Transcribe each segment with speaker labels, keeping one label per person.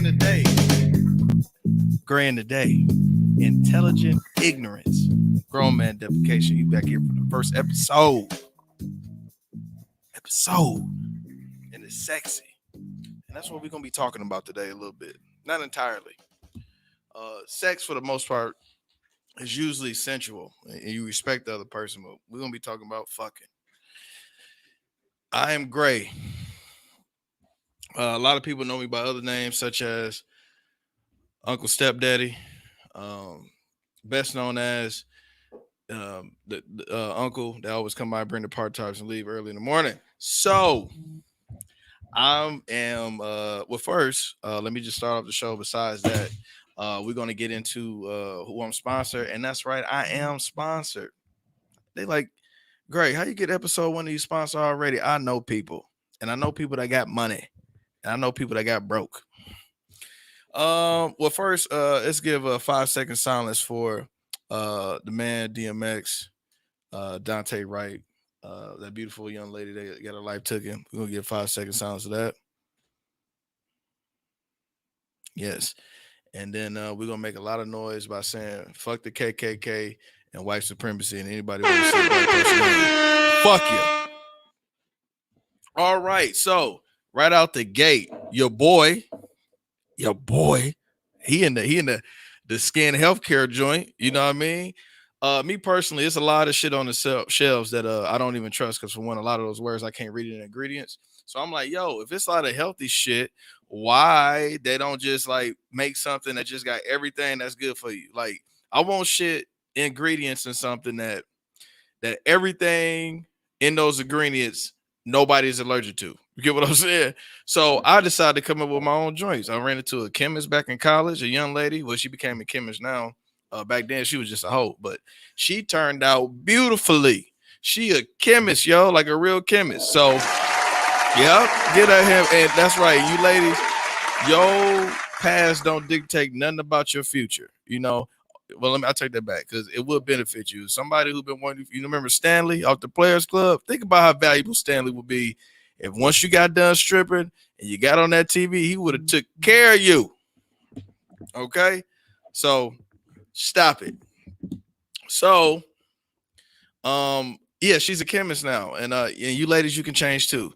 Speaker 1: in the day. Gray in the day. Intelligent ignorance. Grown man defecation. You back here for the first episode. And it's sexy. And that's what we're gonna be talking about today a little bit. Not entirely. Sex for the most part is usually sensual and you respect the other person, but we're gonna be talking about fucking. I am Gray. A lot of people know me by other names such as Uncle Stepdaddy, um, best known as the uncle that always come by, bring the part times, and leave early in the morning. So I am. Well, first, let me just start off the show. Besides that, we're gonna get into who I'm sponsored, and that's right, I am sponsored. They like, great. How you get episode one of you sponsor already? I know people, and I know people that got money, and I know people that got broke. Well, first, let's give a 5 second silence for the man DMX, Dante Wright, that beautiful young lady that got her life taken. We're gonna give 5 second silence to that. Yes, and then we're gonna make a lot of noise by saying "fuck the KKK" and white supremacy, and anybody want to say white person, fuck you. All right, so right out the gate, your boy, he in the skin healthcare joint. You know what I mean? Me personally, it's a lot of shit on the shelves that I don't even trust because for one, a lot of those words I can't read in the ingredients. So I'm like, yo, if it's a lot of healthy shit, why they don't just like make something that just got everything that's good for you? Like I want shit ingredients and something that everything in those ingredients nobody's allergic to. You get what I'm saying? So I decided to come up with my own joints. I ran into a chemist back in college, a young lady. Well, she became a chemist now. Back then, she was just a hoe, but she turned out beautifully. She a chemist, yo, like a real chemist. So, yeah, get at him. And that's right, you ladies, your past don't dictate nothing about your future. You know, well, I'll take that back because it would benefit you. Somebody who been wanting, you remember Stanley off the Players Club? Think about how valuable Stanley would be if once you got done stripping and you got on that TV, he would have took care of you. Okay, so stop it. So, yeah, she's a chemist now, and you ladies, you can change too.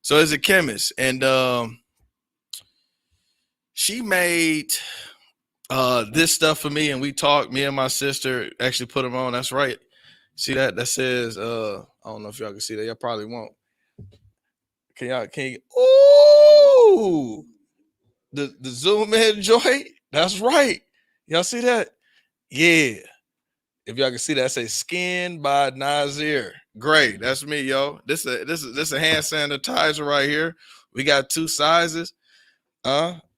Speaker 1: So, as a chemist, and she made this stuff for me, and we talked. Me and my sister actually put them on. That's right. See that? That says I don't know if y'all can see that. Y'all probably won't. Can you? Ooh, the zoom in joint. That's right. Y'all see that? Yeah. If y'all can see that, say "Skin" by Nazir. Great. That's me, yo. This a hand sanitizer right here. We got two sizes.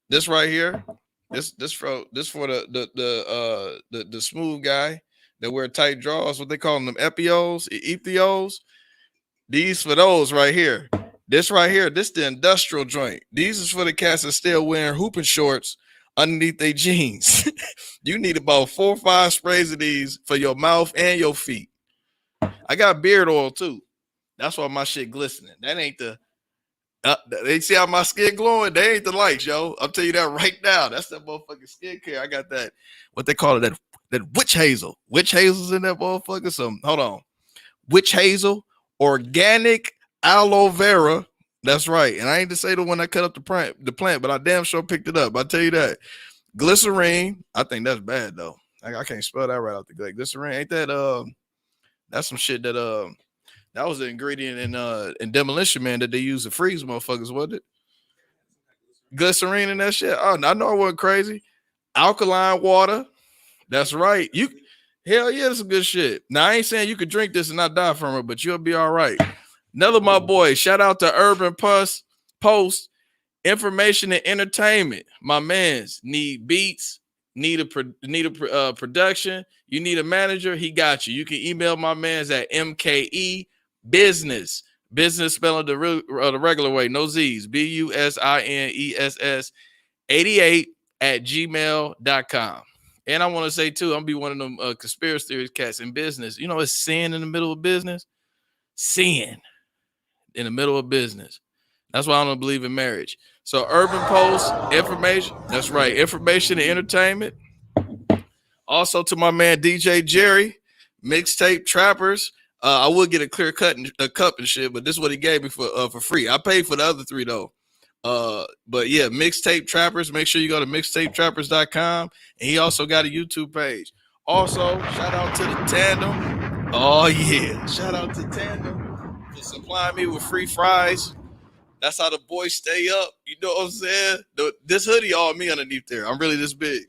Speaker 1: This right here. This for the smooth guy that wear tight drawers. What they call them epios, epios. These for those right here. This right here, this the industrial joint. These is for the cats that still wearing hooping shorts underneath their jeans. You need about 4 or 5 sprays of these for your mouth and your feet. I got beard oil too. That's why my shit glistening. That ain't the they see how my skin glowing? They ain't the lights, yo. I'll tell you that right now. That's that motherfucking skincare. I got that, what they call it, that witch hazel. Witch hazel's in that motherfucker. Some hold on. Witch hazel, organic aloe vera. That's right. And I ain't to say the one that cut up the plant, but I damn sure picked it up. I'll tell you that. Glycerine. I think that's bad though. I can't spell that right out the gate. Glycerine. Ain't that that's some shit that was the ingredient in Demolition Man that they used to freeze motherfuckers, wasn't it? Glycerine and that shit. Oh, I know I wasn't crazy. Alkaline water. That's right. You hell yeah, that's some good shit. Now I ain't saying you could drink this and not die from it, but you'll be all right. Another my boy. Shout out to Urban Post. Information and entertainment. My man's need beats, need a production. You need a manager. He got you. You can email my man's at MKE business spelling the regular way, no Z's, BUSINESS 88 at gmail.com. And I want to say too, I'm gonna be one of them conspiracy theories cats in business. You know, it's sin in the middle of business. Sin in the middle of business. That's why I don't believe in marriage. So Urban Post, information. That's right, information and entertainment. Also to my man DJ Jerry, mixtape trappers. I would get a clear cut and a cup and shit, but this is what he gave me for free. I paid for the other three though. But yeah, mixtape trappers. Make sure you go to mixtapetrappers.com. And he also got a YouTube page. Also, shout out to the Tandem. Oh yeah, shout out to Tandem for supplying me with free fries. That's how the boys stay up. You know what I'm saying? This hoodie all me underneath there. I'm really this big.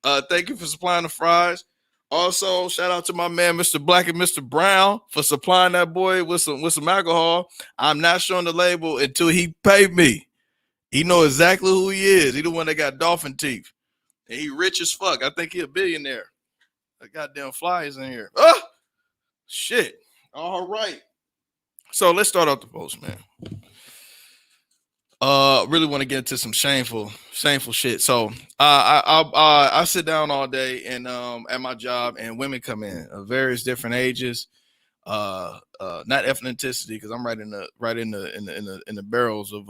Speaker 1: Thank you for supplying the fries. Also, shout out to my man, Mr. Black and Mr. Brown, for supplying that boy with some alcohol. I'm not showing the label until he paid me. He know exactly who he is. He the one that got dolphin teeth. And he rich as fuck. I think he a billionaire. The goddamn flies in here. Oh, shit. All right. So let's start off the post, man. Really want to get into some shameful shit. So I sit down all day and at my job, and women come in of various different ages, not ethnicity, because I'm right in the barrels of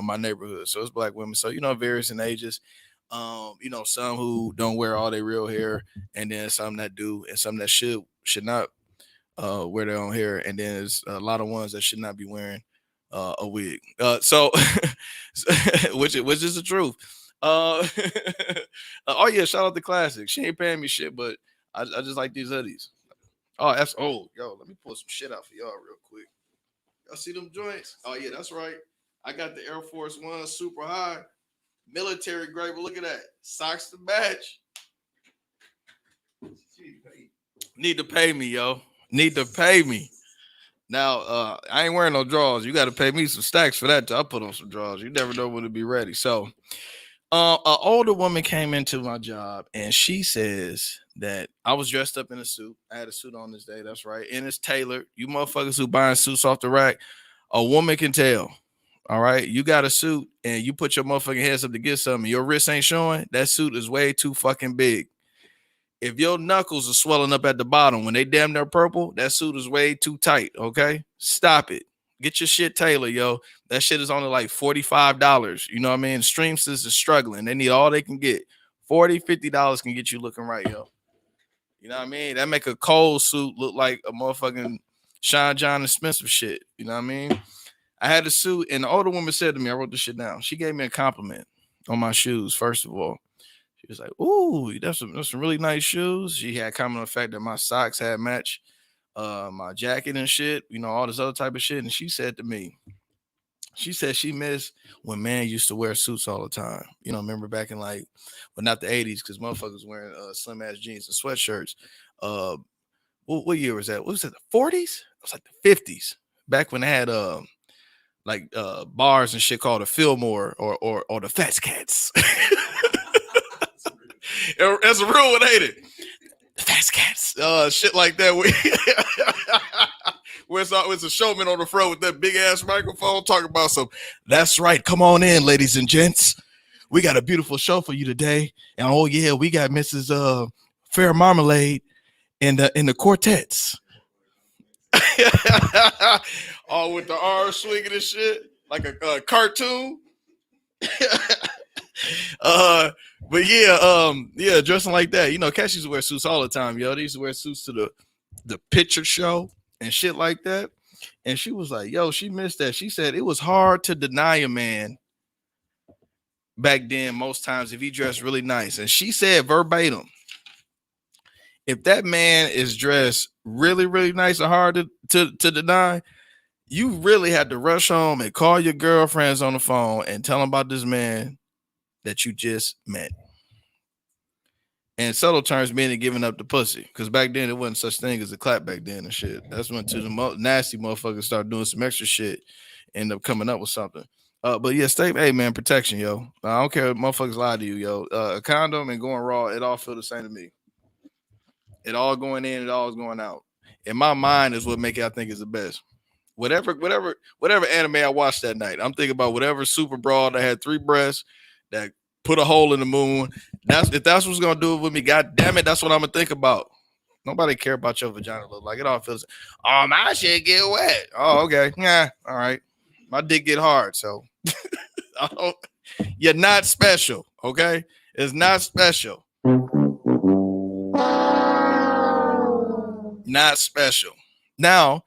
Speaker 1: my neighborhood. So it's black women. So various in ages. Some who don't wear all their real hair, and then some that do, and some that should not wear their own hair, and then there's a lot of ones that should not be wearing a wig. So which is the truth. Oh yeah, shout out to Classic. She ain't paying me shit, but I just like these hoodies. Oh, yo, let me pull some shit out for y'all real quick. Y'all see them joints? Oh yeah, that's right. I got the Air Force One super high, military grade. But look at that, socks to match. Need to pay me, yo. Need to pay me. Now, I ain't wearing no drawers. You got to pay me some stacks for that. I'll put on some drawers. You never know when to be ready. So, an older woman came into my job, and she says that I was dressed up in a suit. I had a suit on this day. That's right. And it's tailored. You motherfuckers who buying suits off the rack, a woman can tell. All right. You got a suit, and you put your motherfucking hands up to get something. Your wrist ain't showing. That suit is way too fucking big. If your knuckles are swelling up at the bottom when they damn near purple, that suit is way too tight. Okay, stop it. Get your shit tailored, yo. That shit is only like $45. You know what I mean? Streamsters is struggling. They need all they can get. $40, $50 can get you looking right, yo. You know what I mean? That make a cold suit look like a motherfucking Sean John and Spencer shit. You know what I mean? I had a suit, and the older woman said to me, I wrote this shit down. She gave me a compliment on my shoes, first of all. She was like, "Ooh, that's some really nice shoes." She had comment on the fact that my socks had matched my jacket and shit, all this other type of shit. And she said to me, she said she missed when men used to wear suits all the time. Remember back in not the 80s, because motherfuckers wearing slim ass jeans and sweatshirts. What year was that? What was it? The 40s? It was like the 50s. Back when they had bars and shit called the Fillmore or the Fats Cats. That's a real one, ain't it? Fast Cats, shit like that. Where it's a showman on the front with that big ass microphone talking about some. That's right. Come on in, ladies and gents. We got a beautiful show for you today. And oh yeah, we got Mrs. Fair Marmalade in the quartets. All with the R swinging and shit like a cartoon. But yeah, dressing like that. Cats used to wear suits all the time, yo. They used to wear suits to the picture show and shit like that. And she was like, yo, she missed that. She said it was hard to deny a man back then, most times, if he dressed really nice. And she said verbatim, if that man is dressed really, really nice and hard to deny, you really had to rush home and call your girlfriends on the phone and tell them about this man that you just met. And subtle terms meaning giving up the pussy, because back then it wasn't such thing as a clap back then and shit. That's when the nasty motherfuckers start doing some extra shit, end up coming up with something. But yeah, hey man, protection, yo. I don't care if motherfuckers lie to you, yo. A condom and going raw, it all feel the same to me. It all going in, it all is going out. In my mind is what make it I think is the best. Whatever anime I watched that night, I'm thinking about whatever super broad that had 3 breasts that put a hole in the moon. If that's what's gonna do it with me, god damn it, that's what I'm gonna think about. Nobody care about your vagina look like. It all feels, oh, my shit get wet. Oh, okay. Yeah, all right. My dick get hard, so You're not special, okay? It's not special. Not special. Now,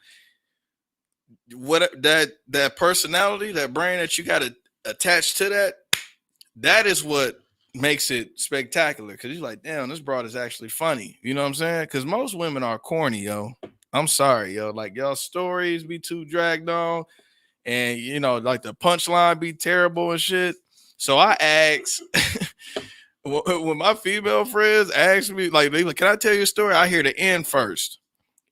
Speaker 1: what that personality, that brain that you got to attach to that is what makes it spectacular. Cause you're like, damn, this broad is actually funny. You know what I'm saying? Cause most women are corny, yo. I'm sorry, yo. Like y'all stories be too dragged on, and like the punchline be terrible and shit. So I ask when my female friends ask me, like, they like, can I tell you a story? I hear the end first.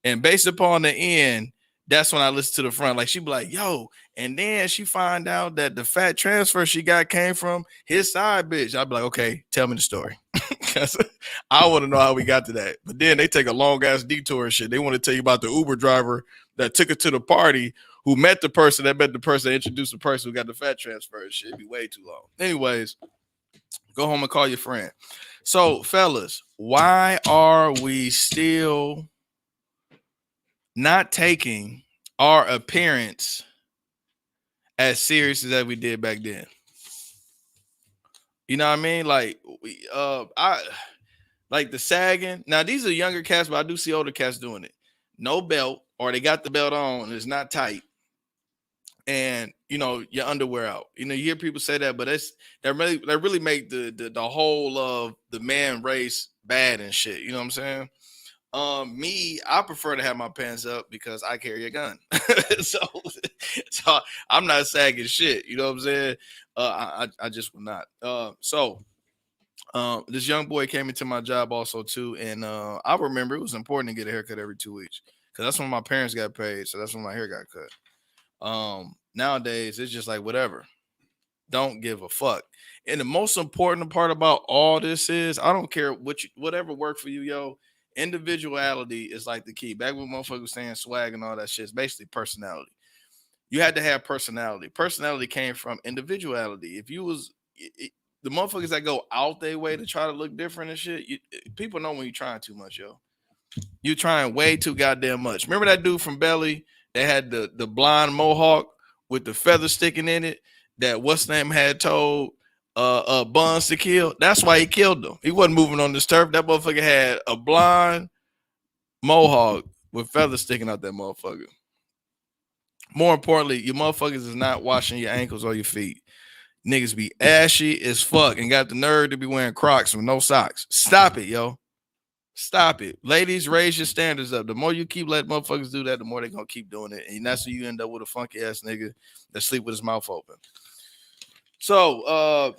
Speaker 1: And based upon the end, that's when I listen to the front. Like she be like, yo, and then she find out that the fat transfer she got came from his side bitch. I'd be like, okay, tell me the story. Because I want to know how we got to that. But then they take a long ass detour and shit. They want to tell you about the Uber driver that took it to the party, who met the person that met the person that introduced the person who got the fat transfer and shit. It'd be way too long. Anyways, go home and call your friend. So, fellas, why are we still not taking our appearance as serious as we did back then? You know what I mean? Like I like the sagging. Now these are younger cats, but I do see older cats doing it. No belt, or they got the belt on and it's not tight. And your underwear out. You hear people say that, but that really make the whole of the man race bad and shit. You know what I'm saying? Me, I prefer to have my pants up because I carry a gun. so, so I'm not sagging shit. You know what I'm saying? I just will not. This young boy came into my job also too, and I remember it was important to get a haircut every 2 weeks because that's when my parents got paid, so that's when my hair got cut. Nowadays it's just like whatever. Don't give a fuck. And the most important part about all this is I don't care whatever worked for you, yo. Individuality is like the key. Back when motherfuckers was saying swag and all that shit, it's basically personality. You had to have personality. Personality came from individuality. If you was the motherfuckers that go out their way to try to look different and shit, people know when you're trying too much, yo. You trying way too goddamn much. Remember that dude from Belly that had the blonde mohawk with the feather sticking in it? That what's name had told Buns to kill. That's why he killed him. He wasn't moving on this turf. That motherfucker had a blonde mohawk with feathers sticking out that motherfucker. More importantly, your motherfuckers is not washing your ankles or your feet. Niggas be ashy as fuck and got the nerve to be wearing Crocs with no socks. Stop it, yo. Stop it. Ladies, raise your standards up. The more you keep letting motherfuckers do that, the more they're gonna keep doing it. And that's when you end up with a funky ass nigga that sleep with his mouth open. So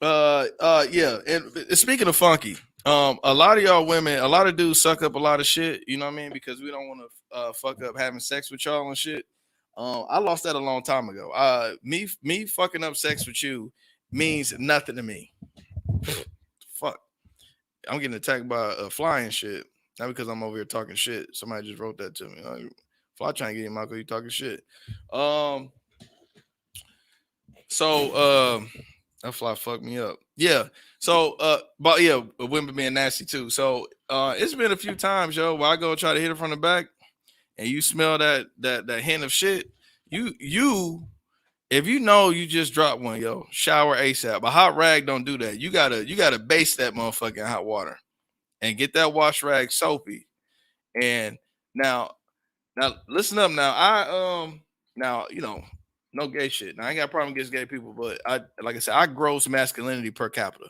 Speaker 1: yeah. And speaking of funky, a lot of y'all women, a lot of dudes suck up a lot of shit, you know what I mean? Because we don't want to fuck up having sex with y'all and shit. I lost that a long time ago. Me fucking up sex with you means nothing to me. Fuck. I'm getting attacked by a fly and shit. Not because I'm over here talking shit. Somebody just wrote that to me. Fly trying to get him out because you talking shit. That fly fucked me up. Yeah. So but yeah, women being nasty too. So it's been a few times, yo, where I go try to hit her from the back and you smell that hint of shit. You if you know you just dropped one, yo, shower ASAP. A hot rag don't do that. You gotta base that motherfucker in hot water and get that wash rag soapy. And now listen up now. Now, no gay shit. Now I ain't got a problem against gay people, but like I said, I gross masculinity per capita.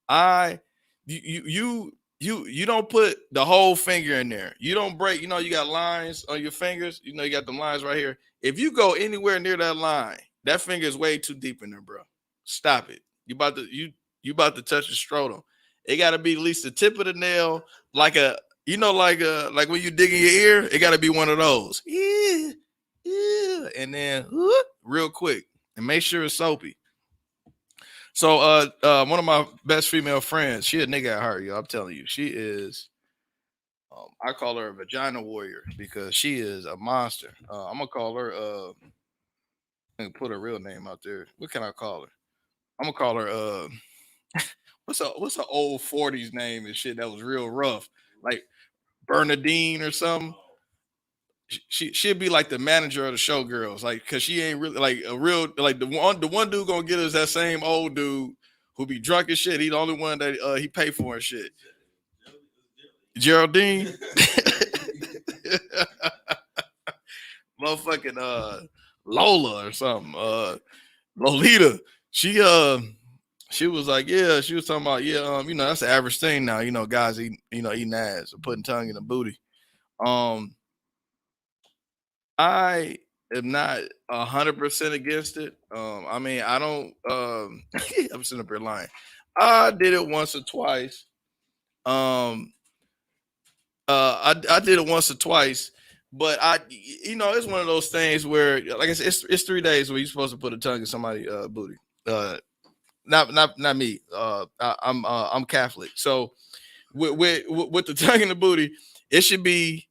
Speaker 1: I you don't put the whole finger in there. You don't break, you got lines on your fingers, you got the lines right here. If you go anywhere near that line, that finger is way too deep in there, bro. Stop it. You about to touch the scrotum. It got to be at least the tip of the nail, like like when you dig in your ear, it got to be one of those. Yeah, yeah, and then real quick, and make sure it's soapy. So, one of my best female friends, she a nigga at heart, yo. I'm telling you, she is. I call her a vagina warrior because she is a monster. I'm gonna call her. And put her real name out there. What can I call her? I'm gonna call her. What's an old '40s name and shit that was real rough, like Bernadine or something. she'd be like the manager of the showgirls, like because she ain't really like a real like the one dude gonna get us that same old dude who be drunk as shit. He the only one that he pay for and shit. Geraldine, motherfucking Lola or something. Lolita. She she was like, yeah, she was talking about, yeah, that's the average thing now, guys eating ass or putting tongue in the booty. Um, I am not 100% against it. I mean, I don't. I'm sitting up here lying. I did it once or twice. Um, I did it once or twice, but it's one of those things where, like I said, it's 3 days where you're supposed to put a tongue in somebody's booty. Not me. I'm Catholic, so with the tongue in the booty, it should be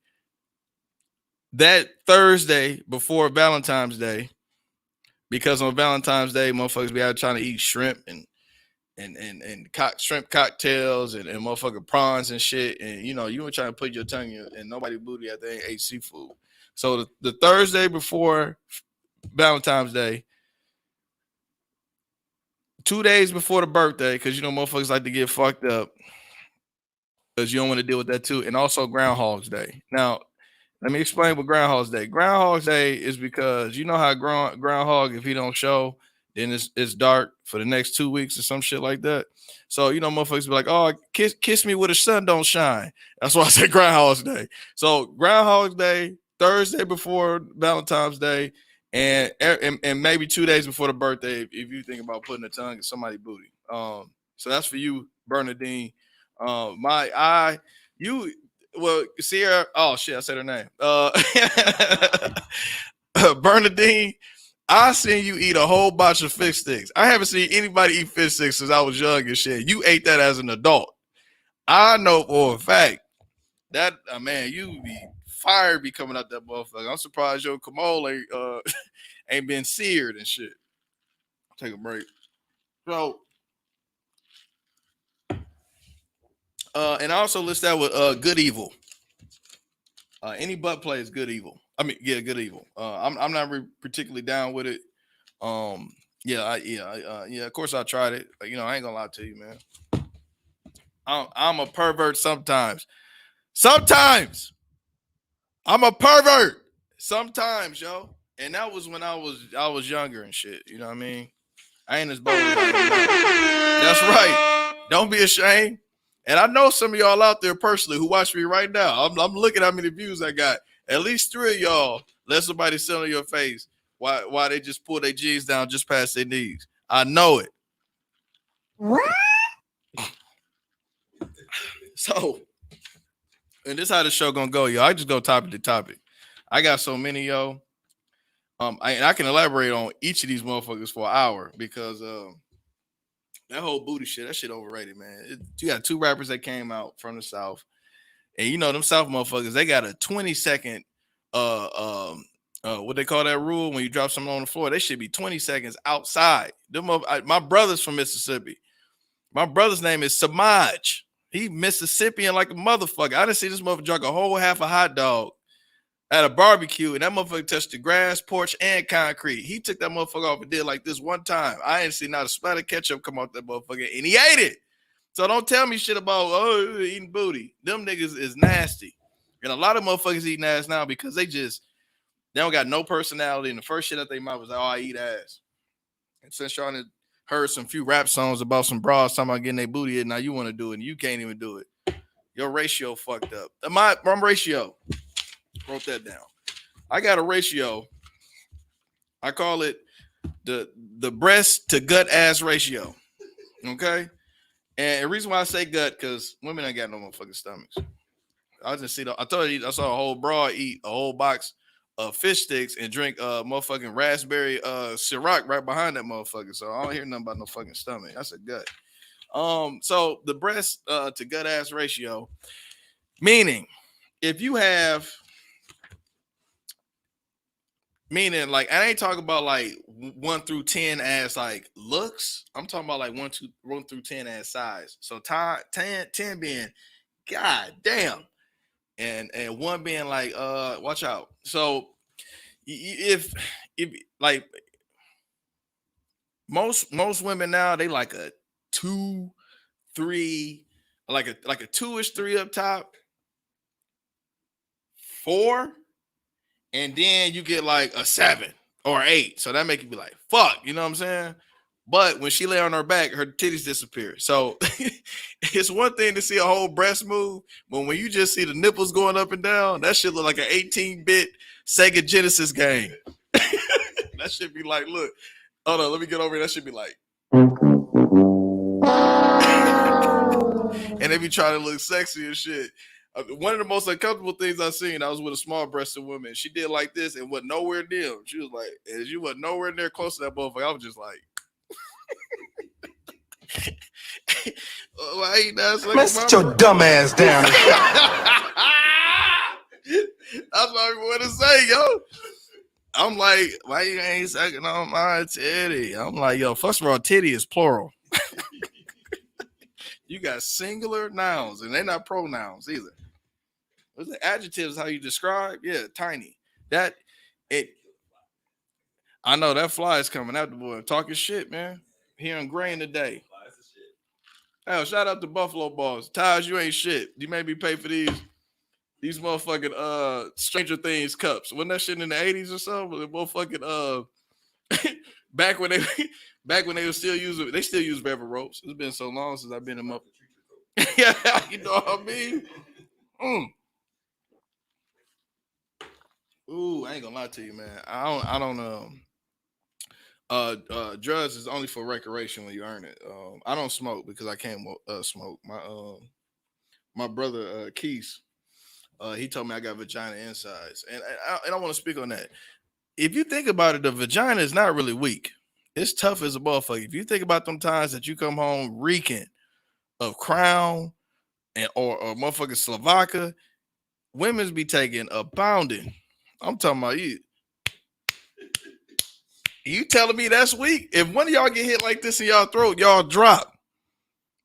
Speaker 1: that Thursday before Valentine's Day, because on Valentine's Day, motherfuckers be out trying to eat shrimp and shrimp cocktails and motherfucking prawns and shit, and you were trying to put your tongue in nobody's booty after they ate seafood. So the Thursday before Valentine's Day, 2 days before the birthday, because motherfuckers like to get fucked up because you don't want to deal with that too, and also Groundhog's Day. Now, let me explain what Groundhog's Day. Groundhog's Day is because you know how Groundhog, if he don't show, then it's dark for the next 2 weeks or some shit like that. So motherfuckers be like, "Oh, kiss me where the sun don't shine." That's why I say Groundhog's Day. So Groundhog's Day, Thursday before Valentine's Day, and maybe 2 days before the birthday, if you think about putting a tongue in somebody's booty. So that's for you, Bernadine. You well, Sierra. Oh shit, I said her name. Bernadine. I seen you eat a whole bunch of fish sticks. I haven't seen anybody eat fish sticks since I was young and shit. You ate that as an adult. I know for a fact that man, you be fire be coming out that motherfucker. I'm surprised your Kamal ain't been seared and shit. Take a break. So, and I also list that with Good Evil. Any butt play is Good Evil. I mean, yeah, Good Evil. I'm not particularly down with it. Yeah. Of course, I tried it. I ain't gonna lie to you, man. I'm a pervert sometimes. Sometimes I'm a pervert. Sometimes, yo. And that was when I was younger and shit. You know what I mean? I ain't as bold as I am now. That's right. Don't be ashamed. And I know some of y'all out there personally who watch me right now. I'm looking at how many views I got. At least 3 of y'all let somebody sit on your face why they just pull their jeans down just past their knees. I know it. What? So, and this is how the show gonna go, yo. I just go topic to topic. I got so many, yo. I can elaborate on each of these motherfuckers for an hour because that whole booty shit, that shit overrated, man. You got 2 rappers that came out from the South, and them South motherfuckers, they got a 20-second what they call that rule when you drop something on the floor. They should be 20 seconds outside. My brother's from Mississippi. My brother's name is Samaj. He Mississippian like a motherfucker. I didn't see this motherfucker drink a whole half a hot dog at a barbecue, and that motherfucker touched the grass, porch, and concrete. He took that motherfucker off and did like this one time. I ain't seen not a splatter of ketchup come off that motherfucker, and he ate it. So don't tell me shit about eating booty. Them niggas is nasty. And a lot of motherfuckers eating ass now because they don't got no personality. And the first shit that they mouth was like, "Oh, I eat ass." And since y'all heard some few rap songs about some bras talking about getting their booty in, now you want to do it and you can't even do it. Your ratio fucked up. My ratio. Wrote that down. I got a ratio. I call it the breast to gut ass ratio. Okay? And the reason why I say gut, because women ain't got no motherfucking stomachs. I told you I saw a whole broad eat a whole box of fish sticks and drink motherfucking raspberry Ciroc right behind that motherfucker. So I don't hear nothing about no fucking stomach. That's a gut. So the breast to gut ass ratio, meaning if you have, meaning like I ain't talking about like 1 through 10 as like looks. I'm talking about like 1 through 10 as size. So 10 being, god damn, and one being like, watch out. So if like most women now, they like a 2, 3, like a 2-ish 3 up top, 4, and then you get like a 7 or 8. So that make you be like, fuck, you know what I'm saying? But when she lay on her back, her titties disappear. So it's one thing to see a whole breast move, but when you just see the nipples going up and down, that shit look like an 18-bit Sega Genesis game. That should be like, look, hold on, let me get over here. That should be like, and they be trying to look sexy and shit. One of the most uncomfortable things I've seen, I was with a small breasted woman. She did like this and wasn't nowhere near. She was like, as you wasn't nowhere near close to that motherfucker, I was just like, why ain't that like
Speaker 2: sit your dumb ass down.
Speaker 1: That's what I want to say, yo. I'm like, why you ain't sucking on my titty? I'm like, yo, first of all, titty is plural. You got singular nouns, and they're not pronouns either. What's the adjectives? How you describe? Yeah, tiny. That it. I know that fly is coming out the boy. Talking shit, man. Hearing grain today. Hell, shout out to Buffalo Balls. Taj, you ain't shit. You made me pay for these motherfucking Stranger Things cups. Wasn't that shit in the 80s or something? The motherfucking back when they were still using, they still use bevel ropes. It's been so long since I've been in them up. Yeah, you know what I mean? Ooh, I ain't gonna lie to you, man. I don't drugs is only for recreation when you earn it. I don't smoke because I can't smoke. My brother Keith, he told me I got vagina insides, and I want to speak on that. If you think about it, the vagina is not really weak. It's tough as a motherfucker. If you think about them times that you come home reeking of Crown and or motherfucking Slovakia, women's be taking a pounding. I'm talking about you. You telling me that's weak? If one of y'all get hit like this in y'all throat, y'all drop.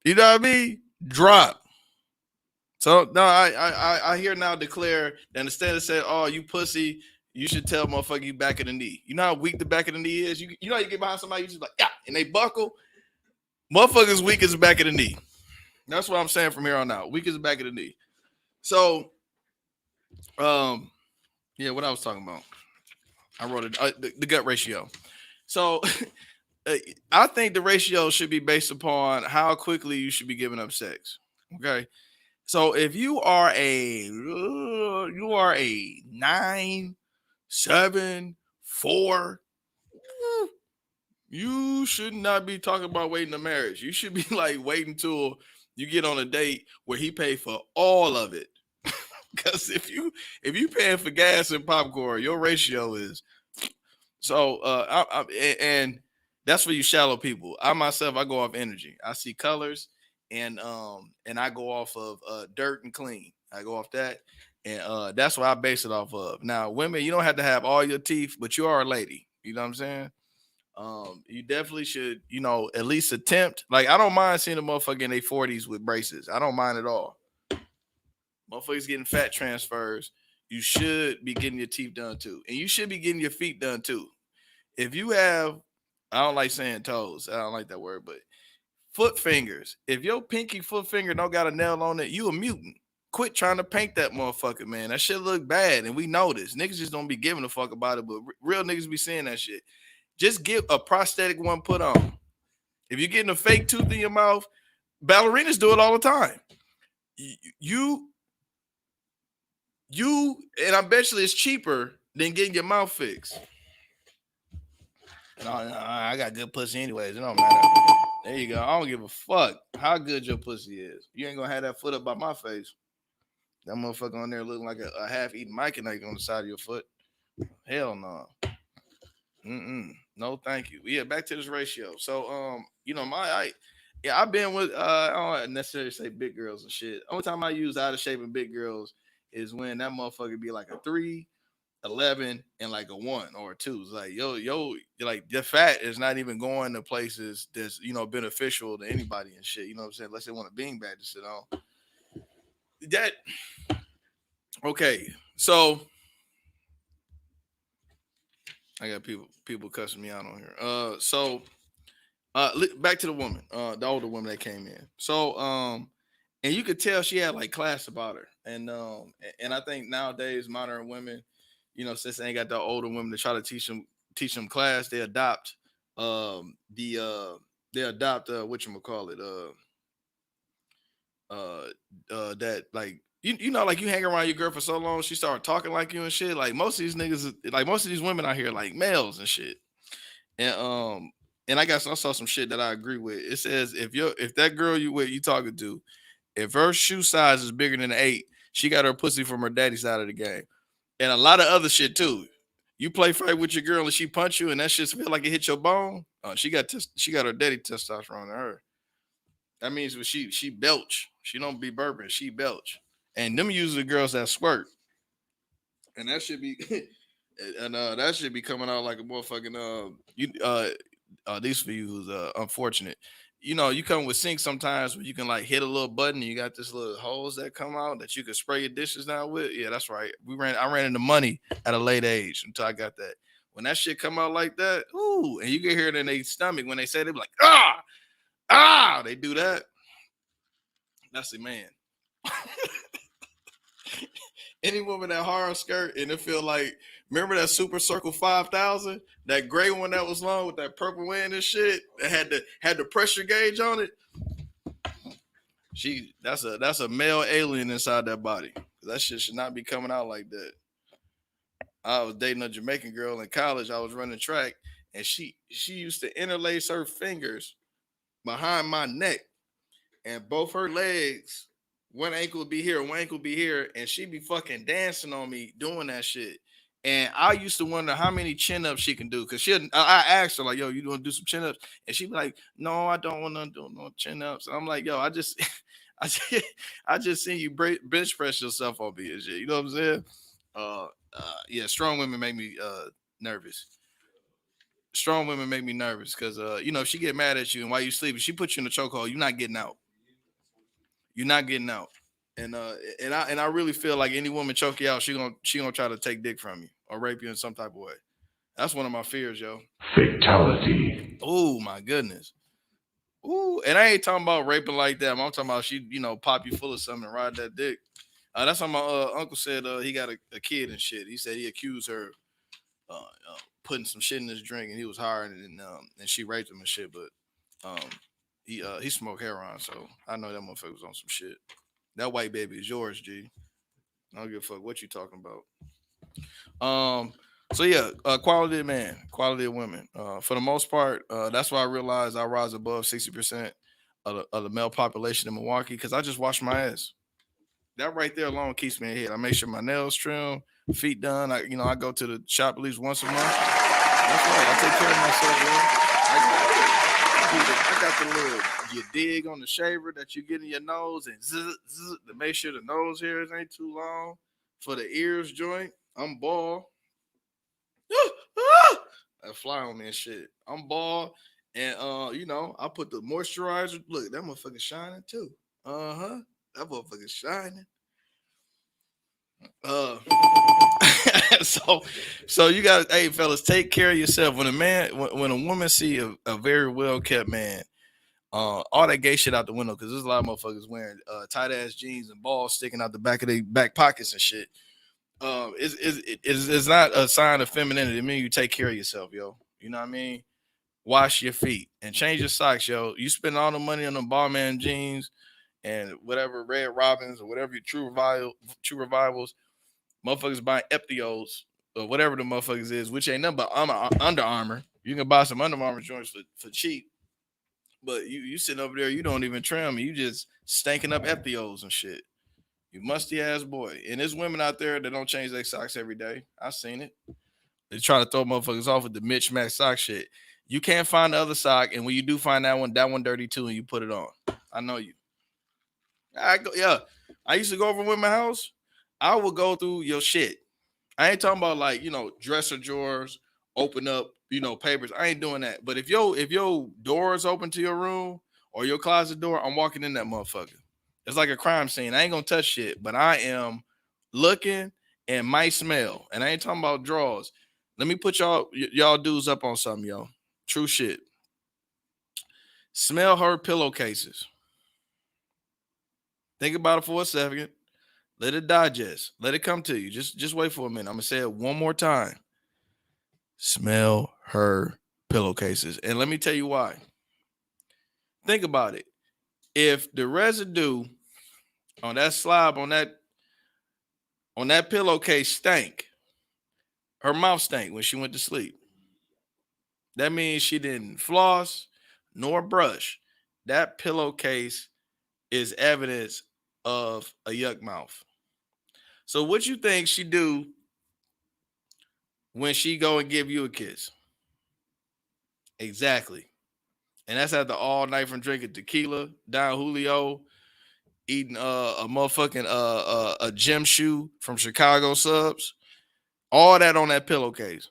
Speaker 1: You know what I mean? Drop. So no, I hear now declare that instead of saying, "Oh, you pussy," you should tell motherfucker you back of the knee. You know how weak the back of the knee is. You know how you get behind somebody, you just like yeah, and they buckle. Motherfuckers weak as the back of the knee. That's what I'm saying from here on out. Weak as the back of the knee. So, yeah, what I was talking about. I wrote it. The gut ratio. So I think the ratio should be based upon how quickly you should be giving up sex. Okay. So if you are a 9, 7, 4, you should not be talking about waiting to marriage. You should be like waiting till you get on a date where he paid for all of it. Because if you paying for gas and popcorn, your ratio is so. And that's for you shallow people. I myself, I go off energy. I see colors, and I go off of dirt and clean. I go off that, and that's what I base it off of. Now, women, you don't have to have all your teeth, but you are a lady. You know what I'm saying? You definitely should, at least attempt. Like, I don't mind seeing a motherfucker in their 40s with braces. I don't mind at all. Motherfuckers getting fat transfers. You should be getting your teeth done too, and you should be getting your feet done too. If you have, I don't like saying toes. I don't like that word, but foot fingers. If your pinky foot finger don't got a nail on it, you a mutant. Quit trying to paint that motherfucker, man. That shit look bad, and we know this. Niggas just don't be giving a fuck about it, but real niggas be saying that shit. Just get a prosthetic one put on. If you're getting a fake tooth in your mouth, ballerinas do it all the time. You and I bet you it's cheaper than getting your mouth fixed. No, I got good pussy anyways. It don't matter. There you go. I don't give a fuck how good your pussy is. You ain't gonna have that foot up by my face. That motherfucker on there looking like a half-eaten Mike and on the side of your foot. Hell no. No, thank you. Yeah, back to this ratio. So, I've been with I don't necessarily say big girls and shit. Only time I use out of shape and big girls is when that motherfucker be like a 3, 11, and like a 1 or a 2. It's like like the fat is not even going to places that's beneficial to anybody and shit. You know what I'm saying? Unless they want a beanbag to sit on. That Okay, so I got people cussing me out on here. Back to the woman, the older woman that came in. And you could tell she had like class about her, and I think nowadays modern women, since they ain't got the older women to try to teach them class, the they adopt what you call it that like like you hang around your girl for so long, she started talking like you and shit. Like most of these niggas, like most of these women out here, like males and shit. And I saw some shit that I agree with. It says if that girl you talking to, if her shoe size is bigger than an 8, she got her pussy from her daddy's side of the game. And a lot of other shit too. You play fight with your girl and she punch you and that shit feel like it hit your bone. She got her daddy testosterone in her. That means when she belch. She don't be burping. She belch. And them usually girls that squirt. And that should be that should be coming out like a motherfucking these for you who's unfortunate. You come with sinks sometimes where you can like hit a little button and you got this little hose that come out that you can spray your dishes down with. Yeah, that's right. I ran into money at a late age until I got that. When that shit come out like that, ooh, and you can hear it in their stomach when they say they be like, they do that. That's a man. Any woman that hard skirt and it feel like, remember that Super Circle 5000, that gray one that was long with that purple wind and shit that had the pressure gauge on it. That's a male alien inside that body. That shit should not be coming out like that. I was dating a Jamaican girl in college. I was running track, and she used to interlace her fingers behind my neck and both her legs. One ankle would be here, one ankle would be here, and she'd be fucking dancing on me doing that shit. And I used to wonder how many chin ups she can do because I asked her like, "Yo, you want to do some chin ups?" And she'd be like, "No, I don't want to do no chin ups." And I'm like, "Yo, I just, I just, I just seen you bench press yourself on me and shit." You know what I'm saying? Yeah, strong women make me nervous. Strong women make me nervous because if she get mad at you and while you sleeping, she puts you in the chokehold. You're not getting out. You're not getting out. And I really feel like any woman choke you out, she gonna try to take dick from you or rape you in some type of way. That's one of my fears, yo.
Speaker 2: Fatality.
Speaker 1: Oh my goodness. Ooh, and I ain't talking about raping like that. I'm talking about she, pop you full of something and ride that dick. That's what my uncle said. He got a kid and shit. He said he accused her putting some shit in his drink and he was hired and she raped him and shit. But um, he smoked heroin, so I know that motherfucker was on some shit. That white baby is yours, G. I don't give a fuck what you talking about. So yeah, quality of man, quality of women. For the most part, that's why I realized I rise above 60% of the male population in Milwaukee because I just wash my ass. That right there alone keeps me ahead. I make sure my nails trim, feet done. I go to the shop at least once a month. That's right. I take care of myself, bro. I got the little you dig on the shaver that you get in your nose and to make sure the nose hairs ain't too long. For the ears joint, I'm bald. That fly on me and shit. I'm bald, and I put the moisturizer. Look, that motherfucker shining too. Uh-huh. That motherfucker shining. Uh so you got, hey fellas, take care of yourself. When a woman see a very well kept man, all that gay shit out the window because there's a lot of motherfuckers wearing tight ass jeans and balls sticking out the back of their back pockets and shit. It's not a sign of femininity. I mean, you take care of yourself, yo. You know what I mean? Wash your feet and change your socks, yo. You spend all the money on the Ballman jeans and whatever Red Robins or whatever your true revivals, motherfuckers buying Eptios or whatever the motherfuckers is, which ain't nothing but Under Armour. You can buy some Under Armour joints for cheap, but you sitting over there, you don't even trim, you just stanking up Eptios and shit. You musty ass boy. And there's women out there that don't change their socks every day. I seen it. They try to throw motherfuckers off with the Mitch Max sock shit. You can't find the other sock, and when you do find that one dirty too, and you put it on. I know you. Yeah. I used to go over with my house. I would go through your shit. I ain't talking about like dresser drawers, open up papers. I ain't doing that. But if your door is open to your room or your closet door, I'm walking in that motherfucker. It's like a crime scene. I ain't gonna touch shit, but I am looking, and might smell. And I ain't talking about drawers. Let me put y'all dudes up on something, yo. True shit. Smell her pillowcases. Think about it for a second. Let it digest. Let it come to you. Just wait for a minute. I'm gonna say it one more time. Smell her pillowcases. And let me tell you why. Think about it. If the residue on that slob on that pillowcase stank, her mouth stank when she went to sleep. That means she didn't floss nor brush. That pillowcase is evidence of a yuck mouth. So what you think she do when she go and give you a kiss? Exactly. And that's after all night from drinking tequila, Don Julio, eating a motherfucking a gym shoe from Chicago Subs. All that on that pillowcase.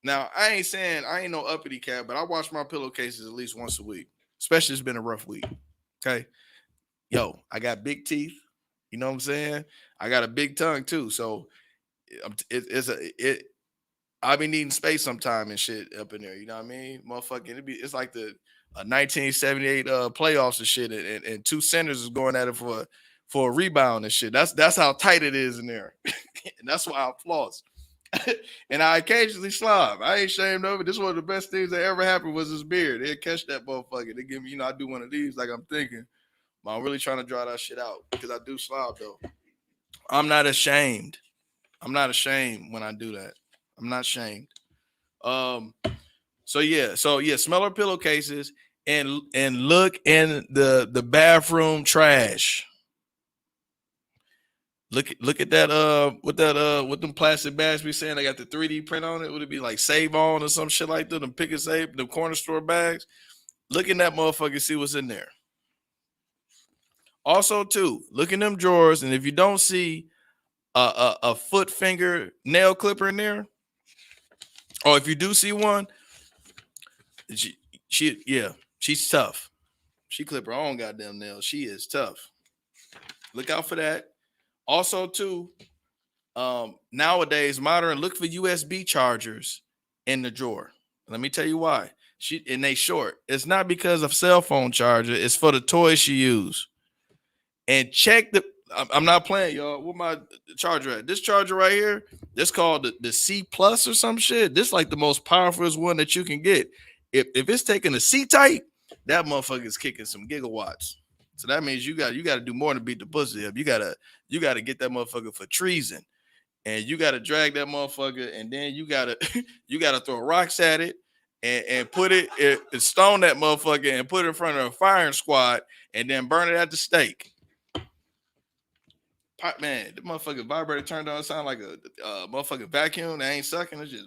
Speaker 1: Now, I ain't saying I ain't no uppity cat, but I wash my pillowcases at least once a week, especially it's been a rough week. Okay. Yo, I got big teeth. You know what I'm saying? I got a big tongue too. So I be needing space sometime and shit up in there. You know what I mean? Motherfucking, it's like the 1978 playoffs and shit, and two centers is going at it for a rebound and shit. That's how tight it is in there, and that's why I floss. And I occasionally slob. I ain't ashamed of it. This is one of the best things that ever happened was this beard. They catch that motherfucker. They give me, I do one of these like I'm thinking, but I'm really trying to draw that shit out because I do slob though. I'm not ashamed. I'm not ashamed when I do that. I'm not ashamed. Um. So yeah. Smell her pillowcases and look in the bathroom trash. Look at that with them plastic bags be saying they got the 3D print on it. Would it be like Save On or some shit like that? Them pick and save, the corner store bags. Look in that motherfucker, see what's in there. Also, too, look in them drawers, and if you don't see a foot finger nail clipper in there, or if you do see one, she's tough. She clip her own goddamn nails. She is tough. Look out for that. Also, too, nowadays, modern, look for USB chargers in the drawer. Let me tell you why. And they short. It's not because of cell phone charger. It's for the toys she use. And check I'm not playing, y'all. Where my charger at? This charger right here, this called the C plus or some shit. This like the most powerful one that you can get. If it's taking a C type, that motherfucker is kicking some gigawatts. So that means you got to do more than beat the pussy up. You gotta get that motherfucker for treason. And you gotta drag that motherfucker, and then you gotta you gotta throw rocks at it and put it stone that motherfucker and put it in front of a firing squad and then burn it at the stake. Man, the motherfucking vibrator turned on, sound like a motherfucking vacuum. They ain't sucking. It's just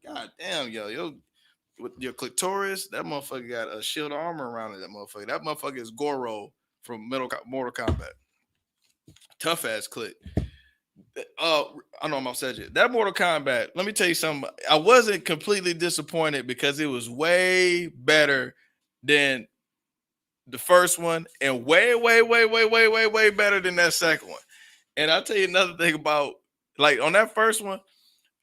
Speaker 1: God damn, yo, with your clitoris, that motherfucker got a shield armor around it. That motherfucker is Goro from Mortal Kombat. Tough ass click. I know I'm upset you. That Mortal Kombat, let me tell you something. I wasn't completely disappointed because it was way better than the first one and way better than that second one. And I'll tell you another thing about, like, on that first one,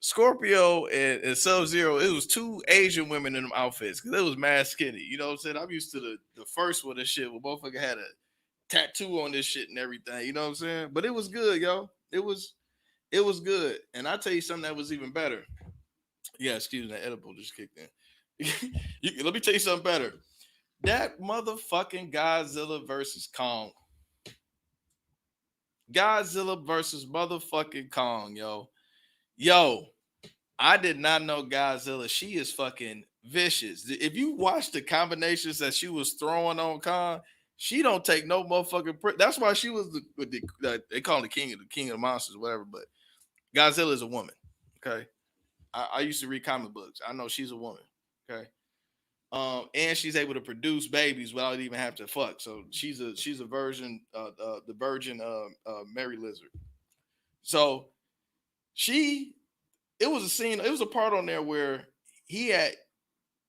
Speaker 1: Scorpio and Sub-Zero, it was two Asian women in them outfits because it was mad skinny. You know what I'm saying? I'm used to the first one and shit where motherfucker had a tattoo on this shit and everything. You know what I'm saying? But it was good, yo. It was good. And I'll tell you something that was even better. Yeah, excuse me, that edible just kicked in. Let me tell you something better. That motherfucking Godzilla versus Kong. Godzilla versus motherfucking Kong, yo. Yo, I did not know Godzilla. She is fucking vicious. If you watch the combinations that she was throwing on Kong, she don't take no motherfucking. That's why she was they call him the king of the monsters, whatever. But Godzilla is a woman. Okay, I used to read comic books. I know she's a woman. Okay, and she's able to produce babies without even having to fuck. So she's a version, the virgin Mary Lizard. So it was a scene, it was a part on there where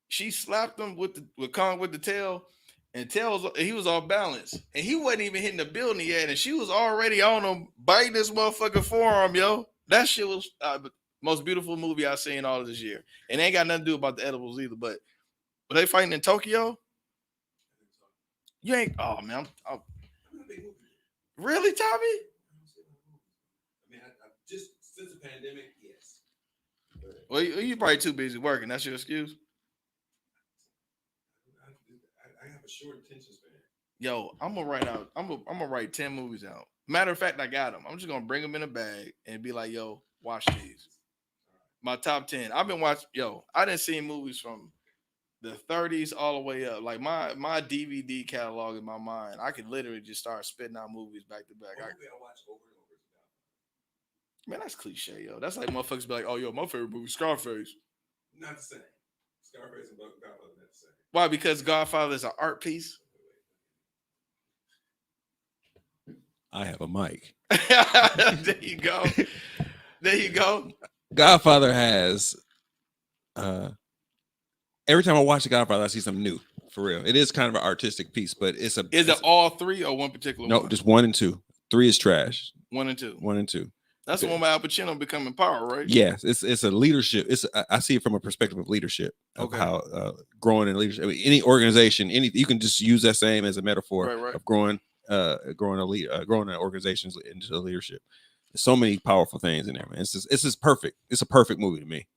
Speaker 1: she slapped him with Kong with the tail, and he was off balance, and he wasn't even hitting the building yet, and she was already on him, biting this motherfucking forearm, yo. That shit was most beautiful movie I've seen all of this year, and it ain't got nothing to do about the edibles either. But were they fighting in Tokyo? You ain't. Oh man, really, Tommy?
Speaker 3: I mean, I just since the pandemic, yes.
Speaker 1: Well, you probably too busy working. That's your excuse.
Speaker 3: I have a short attention span.
Speaker 1: Yo, I'm gonna write 10 movies out. Matter of fact, I got them. I'm just gonna bring them in a bag and be like, yo, watch these. My top 10. I've been watching. Yo, I didn't see movies from the 30s all the way up. Like my DVD catalog in my mind, I could literally just start spitting out movies back to back.
Speaker 3: I watch over and over.
Speaker 1: Man, that's cliche, yo. That's like motherfuckers be like, oh, yo, my favorite movie, Scarface.
Speaker 3: Not the same. Scarface and Godfather not the same.
Speaker 1: Why? Because Godfather is an art piece.
Speaker 4: I have a mic.
Speaker 1: There you go. There you go.
Speaker 4: Godfather has every time I watch the Godfather, I see something new. For real. It is kind of an artistic piece, but is it
Speaker 1: all three or one particular one?
Speaker 4: No, just 1 and 2. 3 is trash.
Speaker 1: 1 and 2.
Speaker 4: 1 and 2.
Speaker 1: That's the one with Al Pacino becoming power, right?
Speaker 4: Yes, it's a leadership. I see it from a perspective of leadership. Of how growing in leadership. I mean, any organization, you can just use that same as a metaphor of growing an organization into leadership. There's so many powerful things in there, man. It's just perfect. It's a perfect movie to me.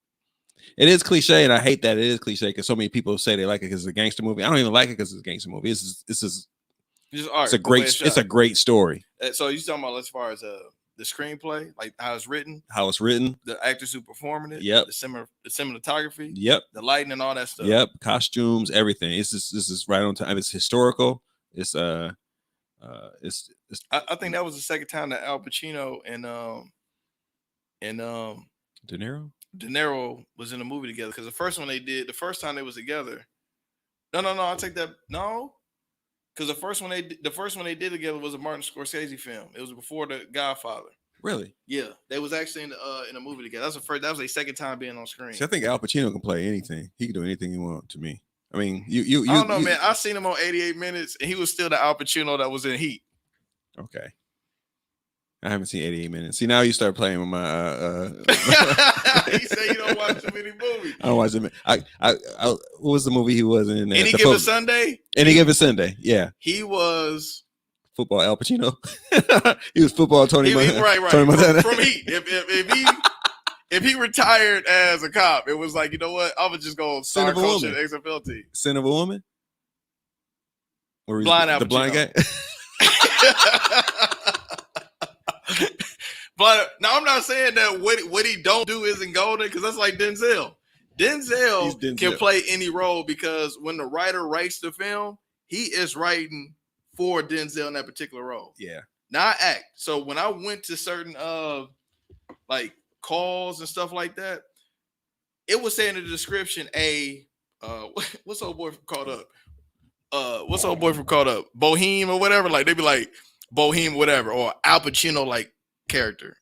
Speaker 4: It is cliche, and I hate that it is cliche because so many people say they like it because it's a gangster movie. I don't even like it because it's a gangster movie. It's a great story.
Speaker 1: So you talking about as far as the screenplay, like how it's written, the actors who performing it,
Speaker 4: yep,
Speaker 1: the cinematography,
Speaker 4: yep,
Speaker 1: the lighting and all that stuff,
Speaker 4: yep, costumes, everything. This is right on time. It's historical. It's I
Speaker 1: think that was the second time that Al Pacino and
Speaker 4: De
Speaker 1: Niro was in a movie together, because the first time they was together. No, I'll take that. No, because the first one they did together was a Martin Scorsese film. It was before The Godfather.
Speaker 4: Really?
Speaker 1: Yeah, they was actually in a movie together. That was their second time being on screen.
Speaker 4: See, I think Al Pacino can play anything. He can do anything he wants. To me, I mean, I don't
Speaker 1: know, man. I seen him on 88 Minutes, and he was still the Al Pacino that was in Heat.
Speaker 4: Okay. I haven't seen 88 Minutes. See, now you start playing with my.
Speaker 1: He said you don't watch too many movies.
Speaker 4: I don't watch them. What was the movie he was in?
Speaker 1: Any Given Sunday?
Speaker 4: Any Given Sunday, yeah.
Speaker 1: He was
Speaker 4: football Al Pacino. He was football Tony Montana.
Speaker 1: Right.
Speaker 4: Tony Montana.
Speaker 1: From Heat. If he retired as a cop, it was like, you know what? I would just go start coaching XFL team.
Speaker 4: Sin of a Woman?
Speaker 1: Blind Al Pacino.
Speaker 4: The blind guy?
Speaker 1: But now I'm not saying that what he don't do isn't golden, because that's like Denzel. Denzel can play any role, because when the writer writes the film, he is writing for Denzel in that particular role.
Speaker 4: Yeah.
Speaker 1: Now I act. So when I went to certain like calls and stuff like that, it was saying in the description what's old boy from Caught Up? Boheme or whatever. Like they'd be like Boheme whatever, or Al Pacino like character,